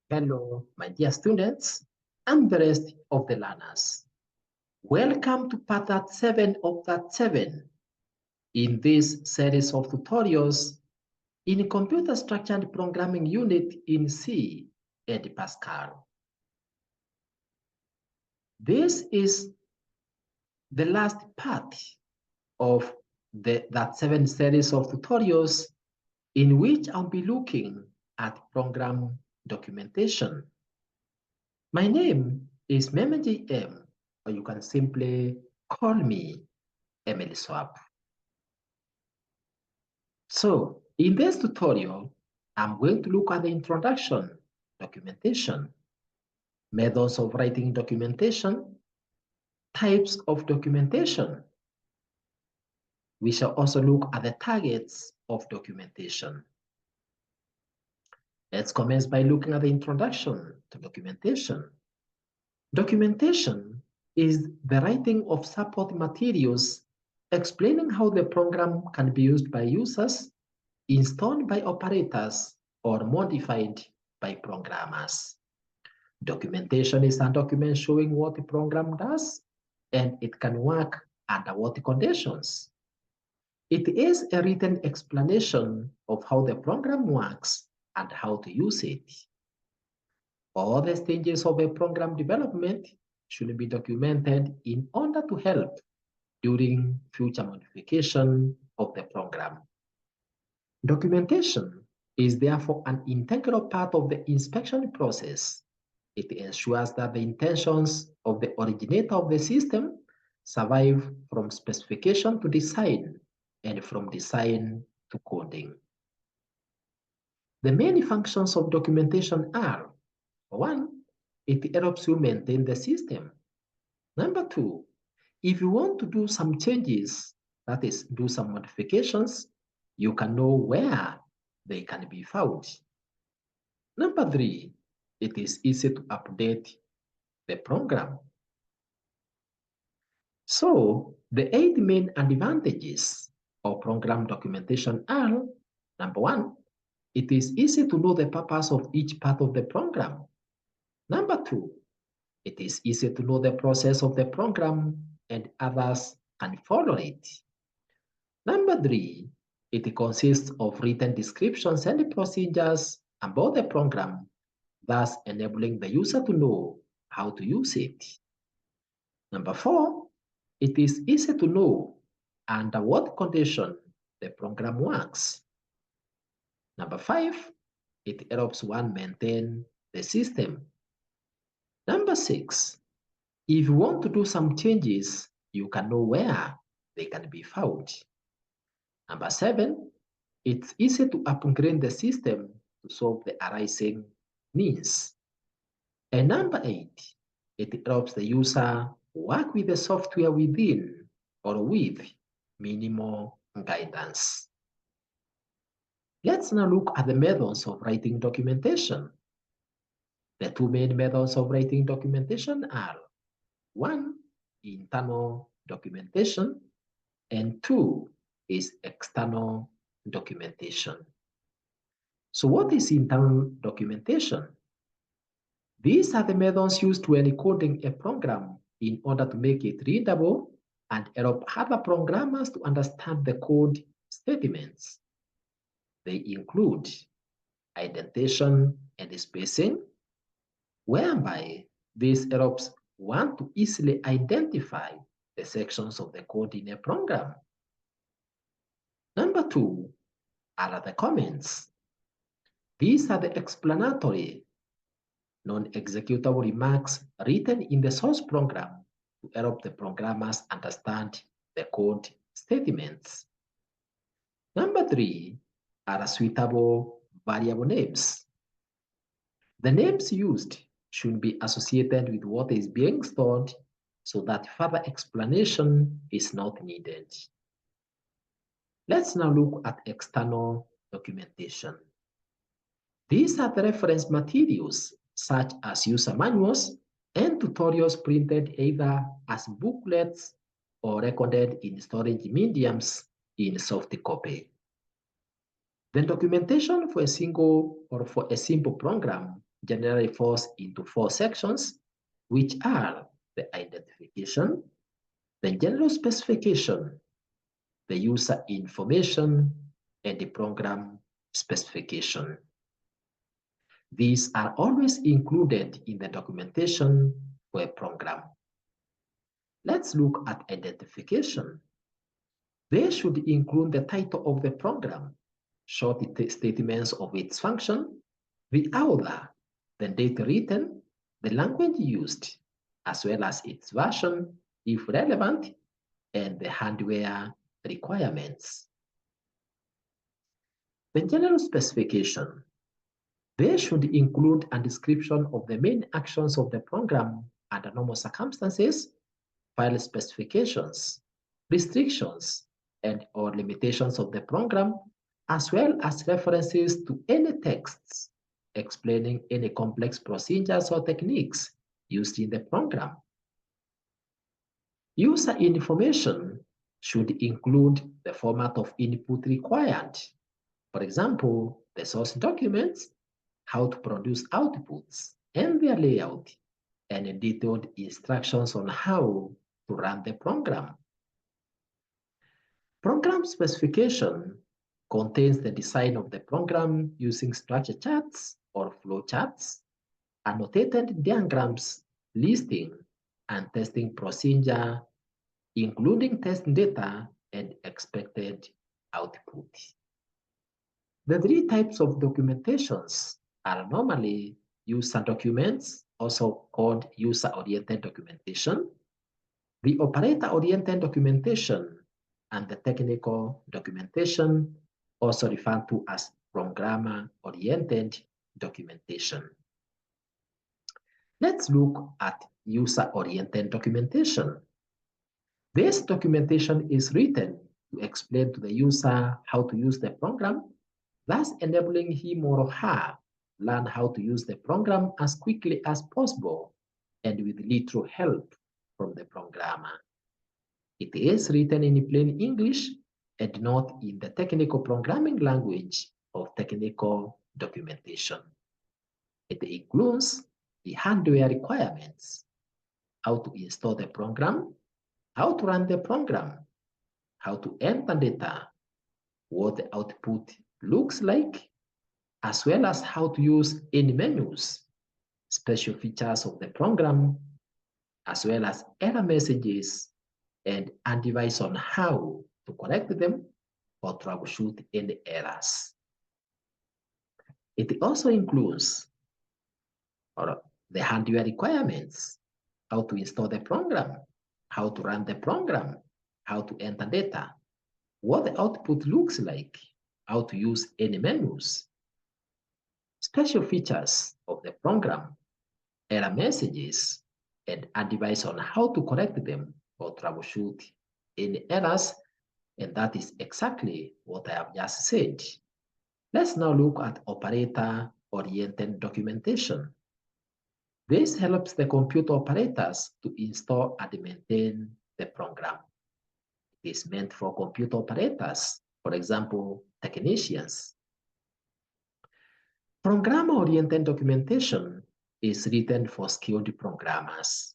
Hello, my dear students, and the rest of the learners. Welcome to part 7 of that 7 in this series of tutorials in Computer Structured Programming Unit in C and Pascal. This is the last part of that 7 series of tutorials in which I'll be looking at program documentation. My name is Memeji M, or you can simply call me Emily Swap. So in this tutorial, I'm going to look at the introduction, documentation, methods of writing documentation, types of documentation. We shall also look at the targets of documentation. Let's commence by looking at the introduction to documentation. Documentation is the writing of support materials explaining how the program can be used by users, installed by operators, or modified by programmers. Documentation is a document showing what the program does, and it can work under what conditions. It is a written explanation of how the program works and how to use it. All the stages of a program development should be documented in order to help during future modification of the program. Documentation is therefore an integral part of the inspection process. It ensures that the intentions of the originator of the system survive from specification to design and from design to coding. The main functions of documentation are: one, it helps you maintain the system. Number two, if you want to do some changes, that is, do some modifications, you can know where they can be found. Number three, it is easy to update the program. So, the 8 main advantages of program documentation are: number one, it is easy to know the purpose of each part of the program. Number two, it is easy to know the process of the program and others can follow it. Number three, it consists of written descriptions and procedures about the program, thus enabling the user to know how to use it. Number four, it is easy to know under what condition the program works. Number five, it helps one maintain the system. Number six, if you want to do some changes, you can know where they can be found. Number seven, it's easy to upgrade the system to solve the arising needs. And number eight, it helps the user work with the software within or with minimal guidance. Let's now look at the methods of writing documentation. The two main methods of writing documentation are: one, internal documentation, and two is external documentation. So what is internal documentation? These are the methods used to encoding a program in order to make it readable and help other programmers to understand the code statements. They include indentation and spacing, whereby this helps one to easily identify the sections of the code in a program. Number two are the comments. These are the explanatory, non-executable remarks written in the source program to help the programmers understand the code statements. Number three are suitable variable names. The names used should be associated with what is being stored so that further explanation is not needed. Let's now look at external documentation. These are the reference materials such as user manuals and tutorials printed either as booklets or recorded in storage mediums in soft copy. The documentation for a single or for a simple program generally falls into four sections, which are the identification, the general specification, the user information, and the program specification. These are always included in the documentation for a program. Let's look at identification. They should include the title of the program, short statements of its function, the author, the date written, the language used, as well as its version, if relevant, and the hardware requirements. The general specification. They should include a description of the main actions of the program under normal circumstances, file specifications, restrictions, and or limitations of the program, as well as references to any texts explaining any complex procedures or techniques used in the program. User information should include the format of input required. For example, the source documents, how to produce outputs and their layout, and detailed instructions on how to run the program. Program specification contains the design of the program using structure charts or flow charts, annotated diagrams listing and testing procedure, including test data and expected output. The three types of documentations are normally user documents, also called user-oriented documentation, the operator-oriented documentation, and the technical documentation, also referred to as programmer-oriented documentation. Let's look at user-oriented documentation. This documentation is written to explain to the user how to use the program, thus enabling him or her learn how to use the program as quickly as possible and with little help from the programmer. It is written in plain English and not in the technical programming language of technical documentation. It includes the hardware requirements, how to install the program, how to run the program, how to enter data, what the output looks like, as well as how to use any menus, special features of the program, as well as error messages and advice on how to correct them or troubleshoot any errors. It also includes the hardware requirements, how to install the program, how to run the program, how to enter data, what the output looks like, how to use any menus, special features of the program, error messages, and advice on how to correct them or troubleshoot any errors, and that is exactly what I have just said. Let's now look at operator-oriented documentation. This helps the computer operators to install and maintain the program. It is meant for computer operators, for example, technicians. Programmer-oriented documentation is written for skilled programmers.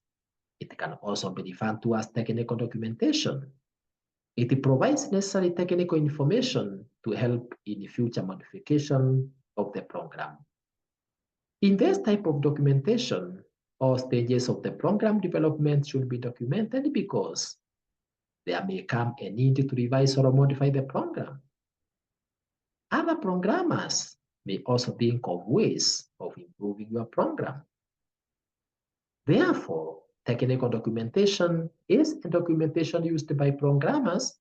It can also be referred to as technical documentation. It provides necessary technical information to help in future modification of the program. In this type of documentation, all stages of the program development should be documented because there may come a need to revise or modify the program. Other programmers may also think of ways of improving your program. Therefore, technical documentation is a documentation used by programmers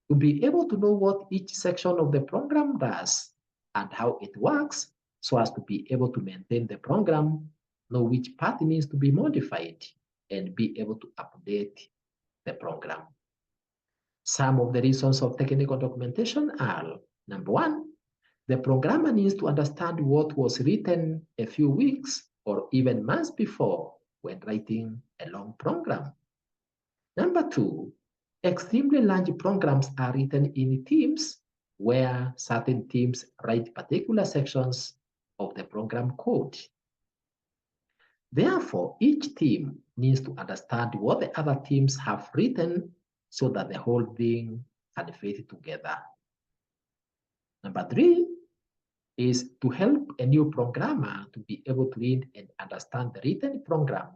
to be able to know what each section of the program does and how it works so as to be able to maintain the program, know which part needs to be modified, and be able to update the program. Some of the reasons of technical documentation are, number one, the programmer needs to understand what was written a few weeks or even months before when writing a long program. Number two, extremely large programs are written in teams where certain teams write particular sections of the program code. Therefore, each team needs to understand what the other teams have written so that the whole thing can fit together. Number three is to help a new programmer to be able to read and understand the written program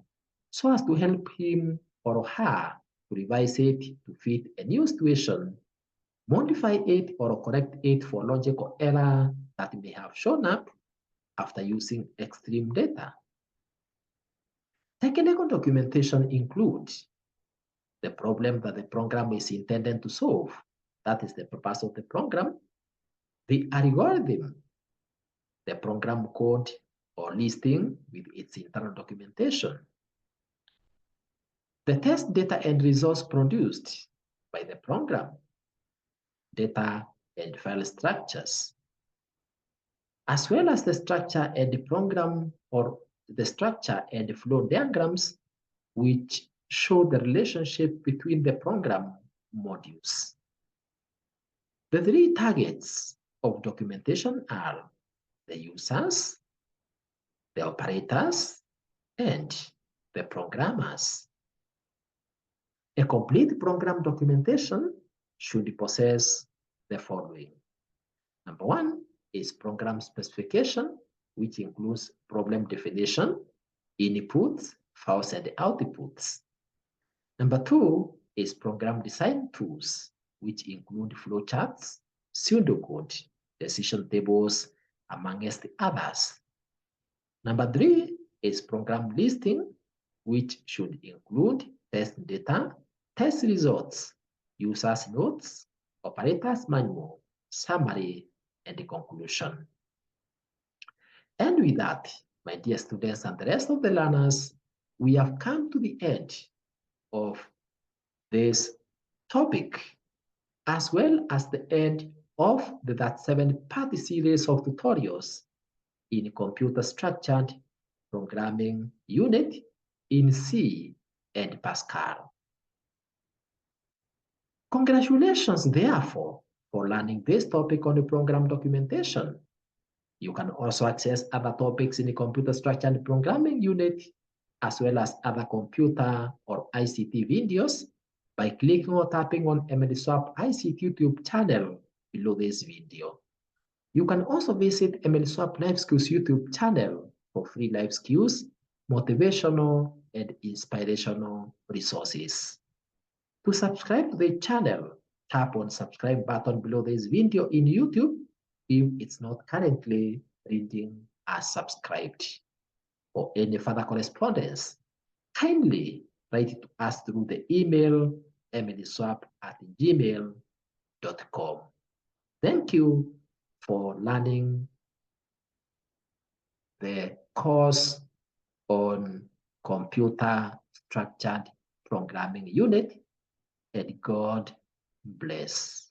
so as to help him or her to revise it to fit a new situation, modify it or correct it for logical error that may have shown up after using extreme data. Technical documentation includes the problem that the program is intended to solve. That is the purpose of the program, the algorithm, the program code or listing with its internal documentation, the test data and results produced by the program, data and file structures, as well as the structure and the program or the structure and the flow diagrams which show the relationship between the program modules. The three targets of documentation are the users, the operators, and the programmers. A complete program documentation should possess the following. Number one is program specification, which includes problem definition, inputs, files, and outputs. Number two is program design tools, which include flowcharts, pseudocode, decision tables, amongst others. Number three is program listing, which should include test data, test results, users notes, operators manual, summary, and the conclusion. And with that, my dear students and the rest of the learners, we have come to the end of this topic, as well as the end of the that 7-part series of tutorials in computer structured programming unit in C and Pascal. Congratulations, therefore, for learning this topic on the program documentation. You can also access other topics in the computer structured programming unit, as well as other computer or ICT videos by clicking or tapping on MLSWAP ICT YouTube channel below this video. You can also visit MLSWAP Life Skills YouTube channel for free life skills, motivational, and inspirational resources. To subscribe to the channel, tap on subscribe button below this video in YouTube if it's not currently reading as subscribed. For any further correspondence, kindly write it to us through the email emilyswap@gmail.com. Thank you for learning the course on computer structured programming unit, and God bless.